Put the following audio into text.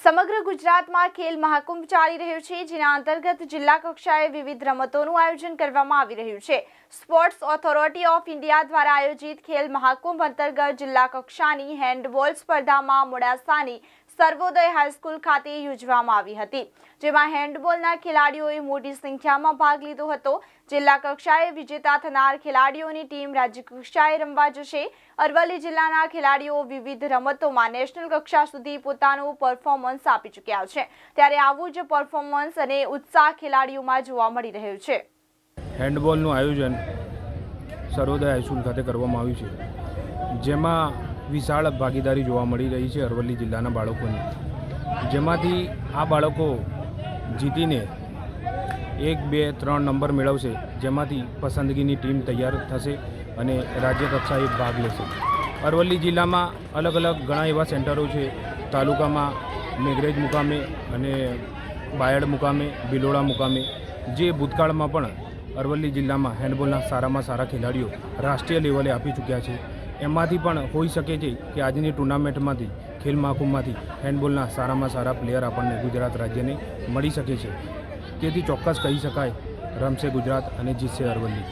સમગ્ર ગુજરાતમાં ખેલ મહાકુંભ ચાલી રહ્યો છે, જેના અંતર્ગત જિલ્લા કક્ષાએ વિવિધ રમતોનું આયોજન કરવામાં આવી રહ્યું છે। સ્પોર્ટ્સ ઓથોરિટી ઓફ ઇન્ડિયા દ્વારા આયોજિત ખેલ મહાકુંભ અંતર્ગત જિલ્લા કક્ષાની હેન્ડબોલ સ્પર્ધામાં મોડાસાની સર્વોદય હાઈસ્કૂલ ખાતે યોજવામાં આવી હતી, જેમાં હેન્ડબોલના ખેલાડીઓએ મોટી સંખ્યામાં ભાગ લીધો હતો। જિલ્લા કક્ષાએ વિજેતા થનાર ખેલાડીઓની ટીમ રાજ્ય કક્ષાએ રમવા જશે। અરવલ્લી જિલ્લાના ખેલાડીઓ વિવિધ રમતોમાં નેશનલ કક્ષા સુધી પોતાનું પરફોર્મન્સ આપી ચૂક્યા છે, ત્યારે આવું જ પરફોર્મન્સ અને ઉત્સાહ ખેલાડીઓમાં જોવા મળી રહ્યો છે। હેન્ડબોલનું આયોજન સર્વોદય હાઈસ્કૂલ ખાતે કરવામાં આવ્યું છે, જેમાં વિશાળ ભાગીદારી જોવા મળી રહી છે અરવલ્લી જિલ્લાના બાળકોની, જેમાંથી આ બાળકો જીતીને 1, 2, 3 નંબર મેળવશે, જેમાંથી પસંદગીની ટીમ તૈયાર થશે અને રાજ્ય કક્ષાએ ભાગ લેશે। અરવલ્લી જિલ્લામાં અલગ અલગ ઘણા એવા સેન્ટરો છે, તાલુકામાં મેઘરેજ મુકામે અને બાયડ મુકામે, બિલોડા મુકામે, જે ભૂતકાળમાં પણ અરવલ્લી જિલ્લામાં હેન્ડબોલના સારામાં સારા ખેલાડીઓ રાષ્ટ્રીય લેવલે આપી ચૂક્યા છે। એમાંથી પણ હોઈ શકે છે કે આજની ટુર્નામેન્ટમાંથી ખેલ મહાકુંભમાંથી હેન્ડબોલના સારામાં સારા પ્લેયર આપણને ગુજરાત રાજ્યને મળી શકે છે। તેથી ચોક્કસ કહી શકાય, રમશે ગુજરાત અને જીતશે અરવલ્લી।